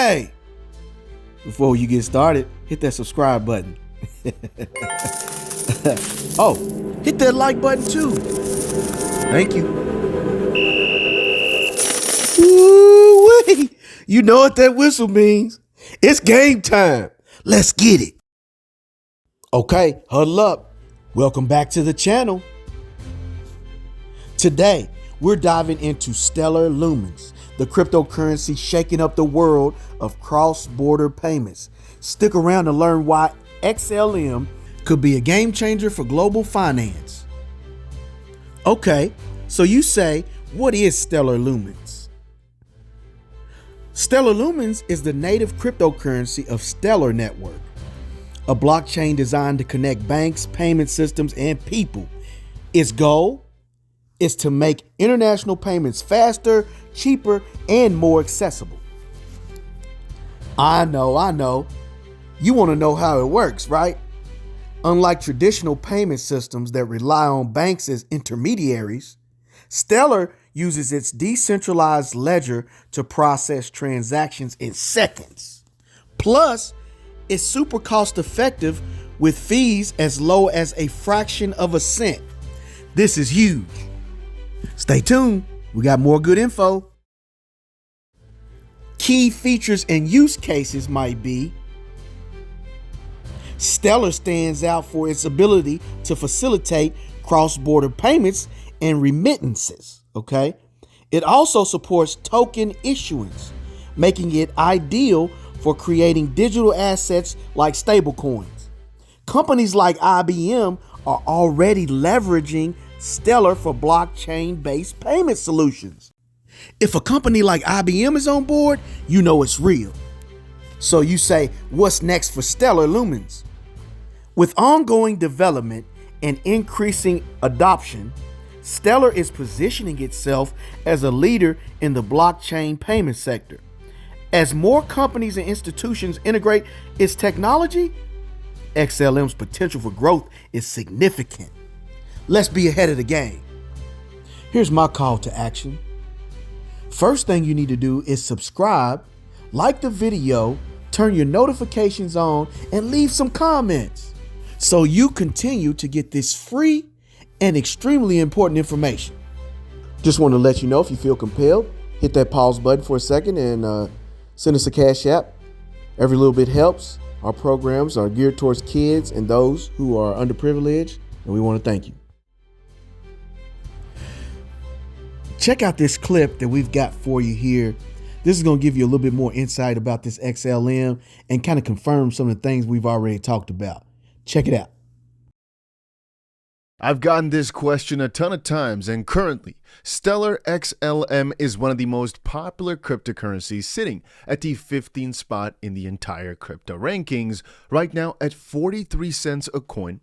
Hey! Before you get started, hit that subscribe button. Oh, hit that like button too. Thank you. Woo-wee. You know what that whistle means. It's game time. Let's get it. Okay, huddle up. Welcome back to the channel. Today, we're diving into Stellar Lumens, the cryptocurrency shaking up the world of cross-border payments. Stick around to learn why XLM could be a game changer for global finance. Okay, so you say, what is Stellar Lumens? Stellar Lumens is the native cryptocurrency of Stellar Network, a blockchain designed to connect banks, payment systems, and people. Its goal is to make international payments faster, cheaper, and more accessible. I know. You want to know how it works, right? Unlike traditional payment systems that rely on banks as intermediaries, Stellar uses its decentralized ledger to process transactions in seconds. Plus, it's super cost effective with fees as low as a fraction of a cent. This is huge. Stay tuned, we got more good info. Key features and use cases might be: Stellar stands out for its ability to facilitate cross-border payments and remittances, okay? It also supports token issuance, making it ideal for creating digital assets like stablecoins. Companies like IBM are already leveraging Stellar for blockchain-based payment solutions. If a company like IBM is on board, you know it's real. So you say, what's next for Stellar Lumens? With ongoing development and increasing adoption, Stellar is positioning itself as a leader in the blockchain payment sector. As more companies and institutions integrate its technology, XLM's potential for growth is significant. Let's be ahead of the game. Here's my call to action. First thing you need to do is subscribe, like the video, turn your notifications on, and leave some comments so you continue to get this free and extremely important information. Just want to let you know, if you feel compelled, hit that pause button for a second and send us a Cash App. Every little bit helps. Our programs are geared towards kids and those who are underprivileged, and we want to thank you. Check out this clip that we've got for you here. This is going to give you a little bit more insight about this XLM and kind of confirm some of the things we've already talked about. Check it out. I've gotten this question a ton of times, and currently, Stellar XLM is one of the most popular cryptocurrencies, sitting at the 15th spot in the entire crypto rankings, right now at 43 cents a coin,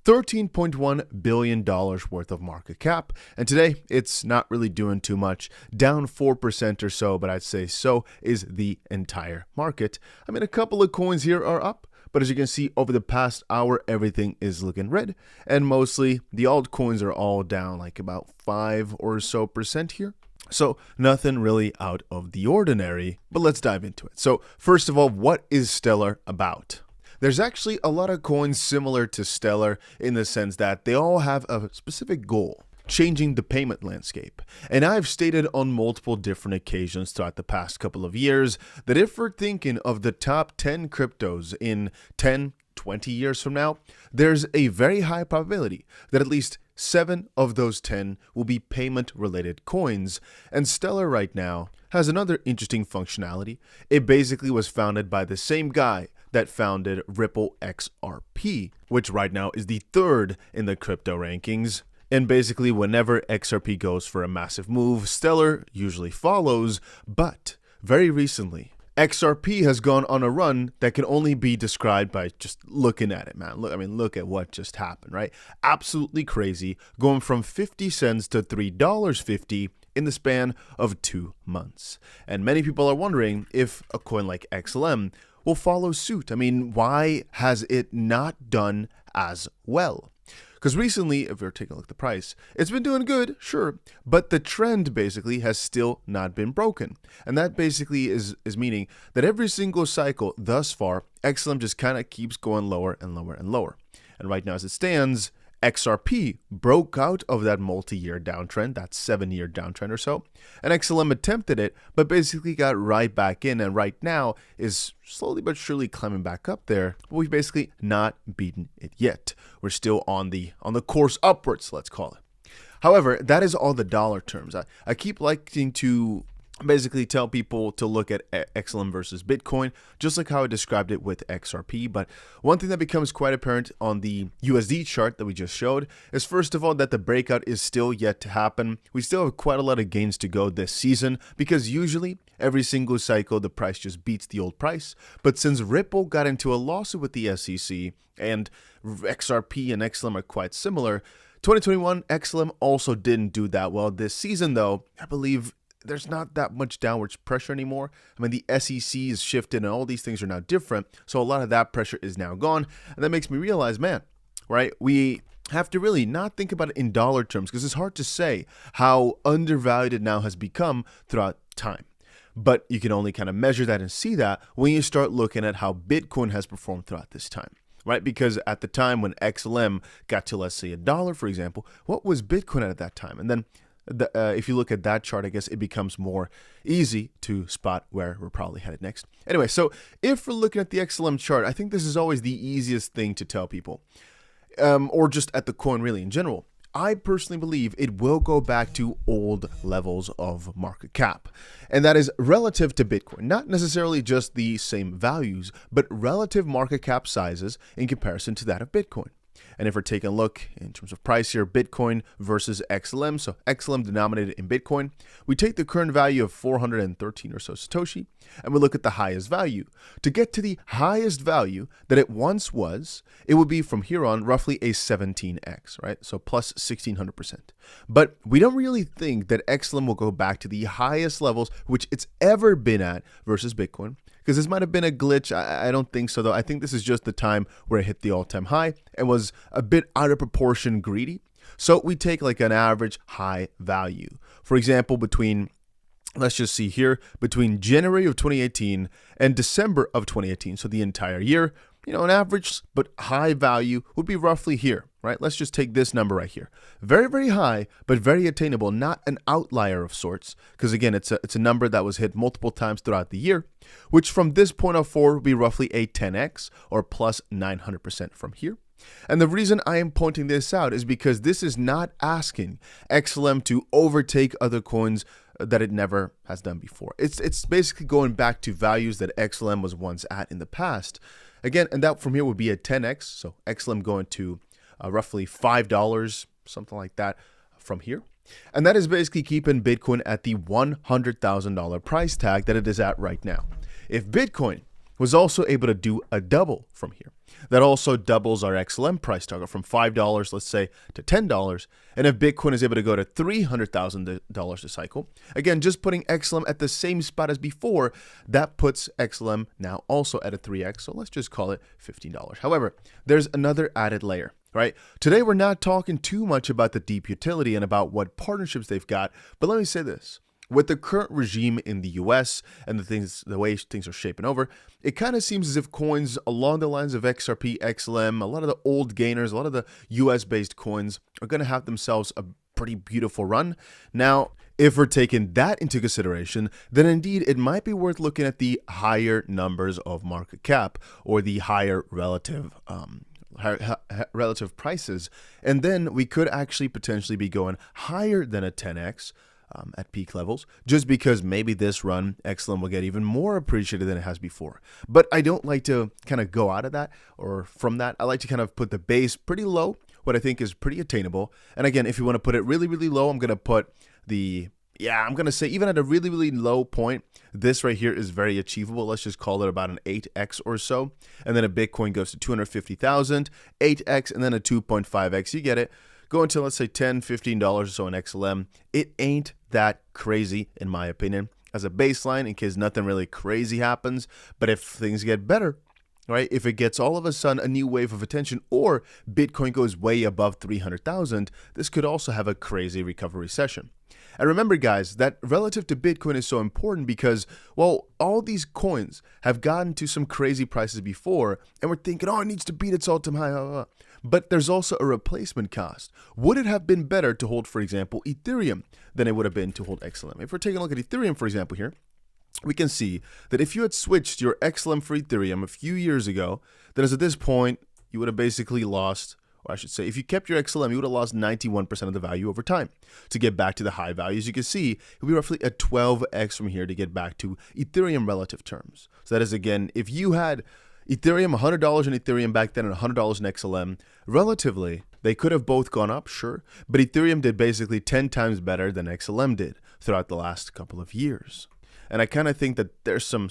$13.1 billion worth of market cap. And today, it's not really doing too much, down 4% or so, but I'd say so is the entire market. I mean, a couple of coins here are up, but as you can see, over the past hour, everything is looking red. And mostly, the altcoins are all down like about 5% or so here. So nothing really out of the ordinary, but let's dive into it. So first of all, what is Stellar about? There's actually a lot of coins similar to Stellar in the sense that they all have a specific goal: changing the payment landscape. And I've stated on multiple different occasions throughout the past couple of years that if we're thinking of the top 10 cryptos in 10, 20 years from now, there's a very high probability that at least 7 of those 10 will be payment-related coins. And Stellar right now has another interesting functionality. It basically was founded by the same guy that founded Ripple XRP, which right now is the 3rd in the crypto rankings. And basically, whenever XRP goes for a massive move, Stellar usually follows. But very recently, XRP has gone on a run that can only be described by just looking at it, man. Look at what just happened, right? Absolutely crazy, going from 50 cents to $3.50 in the span of 2 months. And many people are wondering if a coin like XLM will follow suit. I mean, why has it not done as well? Because recently, if we're taking a look at the price, it's been doing good, sure, but the trend basically has still not been broken. And that basically is meaning that every single cycle thus far, XLM just kind of keeps going lower and lower and lower. And right now as it stands, XRP broke out of that multi-year downtrend, that 7-year downtrend or so, and XLM attempted it, but basically got right back in, and right now is slowly but surely climbing back up there, but we've basically not beaten it yet. We're still on the course upwards, let's call it. However, that is all the dollar terms. I keep liking to basically tell people to look at XLM versus Bitcoin, just like how I described it with XRP. But one thing that becomes quite apparent on the USD chart that we just showed is, first of all, that the breakout is still yet to happen. We still have quite a lot of gains to go this season, because usually every single cycle the price just beats the old price. But since Ripple got into a lawsuit with the SEC and XRP and XLM are quite similar, 2021 XLM also didn't do that well. This season, though, I believe there's not that much downwards pressure anymore. I mean, the SEC is shifted and all these things are now different. So a lot of that pressure is now gone. And that makes me realize, man, right? We have to really not think about it in dollar terms, because it's hard to say how undervalued it now has become throughout time. But you can only kind of measure that and see that when you start looking at how Bitcoin has performed throughout this time. Right? Because at the time when XLM got to, let's say, $1, for example, what was Bitcoin at that time? And then if you look at that chart, I guess it becomes more easy to spot where we're probably headed next. Anyway, so if we're looking at the XLM chart, I think this is always the easiest thing to tell people, or just at the coin really in general. I personally believe it will go back to old levels of market cap. And that is relative to Bitcoin, not necessarily just the same values, but relative market cap sizes in comparison to that of Bitcoin. And if we're taking a look in terms of price here, Bitcoin versus XLM, so XLM denominated in Bitcoin, we take the current value of 413 or so Satoshi, and we look at the highest value. To get to the highest value that it once was, it would be from here on roughly a 17x, right? So plus 1600%. But we don't really think that XLM will go back to the highest levels which it's ever been at versus Bitcoin, because this might have been a glitch. I don't think so, though. I think this is just the time where it hit the all-time high and was a bit out of proportion greedy. So we take like an average high value. For example, let's just see here, between January of 2018 and December of 2018, so the entire year, an average but high value would be roughly here, right? Let's just take this number right here. Very, very high, but very attainable, not an outlier of sorts, because again, it's a number that was hit multiple times throughout the year, which from this point of forward would be roughly a 10x or plus 900% from here. And the reason I am pointing this out is because this is not asking XLM to overtake other coins that it never has done before. It's basically going back to values that XLM was once at in the past. Again, and that from here would be a 10x, so XLM going to roughly $5, something like that from here. And that is basically keeping Bitcoin at the $100,000 price tag that it is at right now. If Bitcoin was also able to do a double from here, that also doubles our XLM price target from $5, let's say, to $10. And if Bitcoin is able to go to $300,000 a cycle, again, just putting XLM at the same spot as before, that puts XLM now also at a 3x. So let's just call it $15. However, there's another added layer, right? Today, we're not talking too much about the deep utility and about what partnerships they've got. But let me say this. With the current regime in the US and the way things are shaping over, it kind of seems as if coins along the lines of XRP, XLM, a lot of the old gainers, a lot of the US-based coins are going to have themselves a pretty beautiful run. Now, if we're taking that into consideration, then indeed it might be worth looking at the higher numbers of market cap or the higher relative prices. And then we could actually potentially be going higher than a 10x. At peak levels, just because maybe this run XLM will get even more appreciated than it has before. But I don't like to kind of go out of that or from that. I like to kind of put the base pretty low, what I think is pretty attainable. And again, if you want to put it really, really low, I'm going to put I'm going to say even at a really, really low point, this right here is very achievable. Let's just call it about an 8x or so. And then a Bitcoin goes to 250,000, 8x, and then a 2.5x. You get it. Go until, let's say, $10, $15 or so in XLM. It ain't that crazy, in my opinion, as a baseline in case nothing really crazy happens. But if things get better, right? If it gets all of a sudden a new wave of attention or Bitcoin goes way above 300,000, this could also have a crazy recovery session. And remember, guys, that relative to Bitcoin is so important because, well, all these coins have gotten to some crazy prices before, and we're thinking, oh, it needs to beat its all-time high. But there's also a replacement cost. Would it have been better to hold, for example, Ethereum than it would have been to hold XLM? If we're taking a look at Ethereum, for example, here, we can see that if you had switched your XLM for Ethereum a few years ago, then at this point, you would have basically lost, or I should say, if you kept your XLM, you would have lost 91% of the value over time. To get back to the high values, you can see it would be roughly a 12x from here to get back to Ethereum relative terms. So that is, again, if you had Ethereum, $100 in Ethereum back then and $100 in XLM, relatively, they could have both gone up, sure, but Ethereum did basically 10 times better than XLM did throughout the last couple of years. And I kind of think that there's some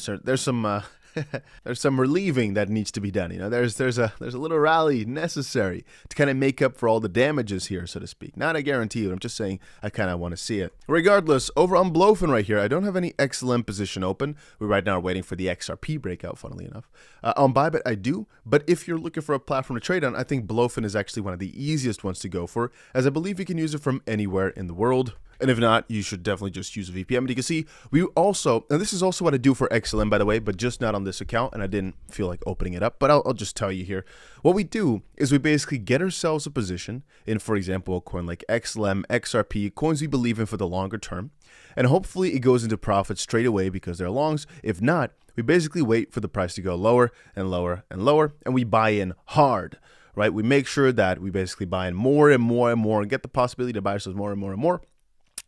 there's some relieving that needs to be done. You know, there's a little rally necessary to kind of make up for all the damages here, so to speak. Not a guarantee, but I'm just saying I kind of want to see it. Regardless, over on Blofin right here, I don't have any XLM position open. We right now are waiting for the XRP breakout, funnily enough. On Bybit, I do, but if you're looking for a platform to trade on, I think Blofin is actually one of the easiest ones to go for, as I believe you can use it from anywhere in the world. And if not, you should definitely just use a VPN. But you can see, we also, and this is also what I do for XLM, by the way, but just not on this account, and I didn't feel like opening it up, but I'll just tell you here. What we do is we basically get ourselves a position in, for example, a coin like XLM, XRP, coins we believe in for the longer term, and hopefully it goes into profit straight away because they're longs. If not, we basically wait for the price to go lower and lower and lower, and we buy in hard, right? We make sure that we basically buy in more and more and more and get the possibility to buy ourselves more and more and more,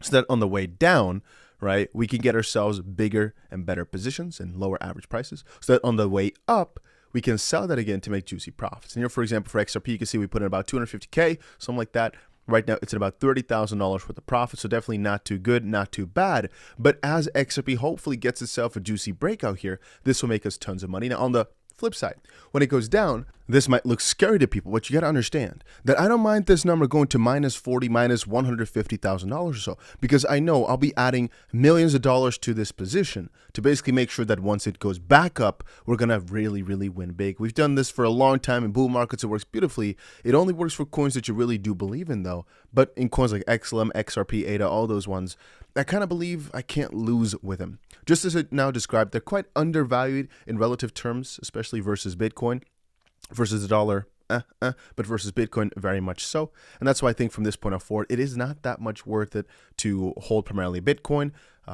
so that on the way down, right, we can get ourselves bigger and better positions and lower average prices, so that on the way up, we can sell that again to make juicy profits. And here, for example, for XRP, you can see we put in about 250K, something like that. Right now, it's at about $30,000 worth of profit, so definitely not too good, not too bad. But as XRP hopefully gets itself a juicy breakout here, this will make us tons of money. Now, on the flip side, when it goes down, this might look scary to people, but you got to understand that I don't mind this number going to minus 40, minus $150,000 or so, because I know I'll be adding millions of dollars to this position to basically make sure that once it goes back up, we're going to really, really win big. We've done this for a long time in bull markets. It works beautifully. It only works for coins that you really do believe in, though. But in coins like XLM, XRP, ADA, all those ones, I kind of believe I can't lose with them. Just as it now described, they're quite undervalued in relative terms, especially versus Bitcoin, versus the dollar, but versus Bitcoin, very much so. And that's why I think from this point on forward, it is not that much worth it to hold primarily Bitcoin,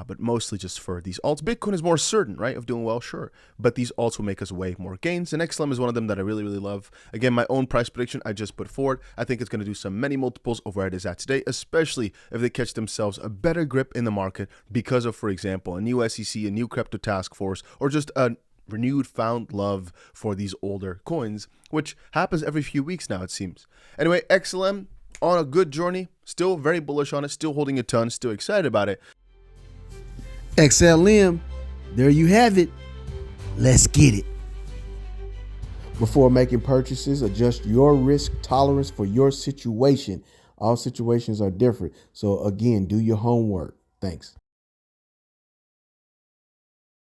but mostly just for these alts. Bitcoin is more certain, right, of doing well, sure, but these alts will make us way more gains, and XLM is one of them that I really, really love. Again, my own price prediction I just put forward. I think it's going to do some many multiples of where it is at today, especially if they catch themselves a better grip in the market because of, for example, a new SEC, a new crypto task force, or just a renewed found love for these older coins, which happens every few weeks now, it seems. Anyway, XLM on a good journey, still very bullish on it, still holding a ton, still excited about it. XLM, there you have it. Let's get it. Before making purchases, adjust your risk tolerance for your situation. All situations are different. So again, do your homework. Thanks.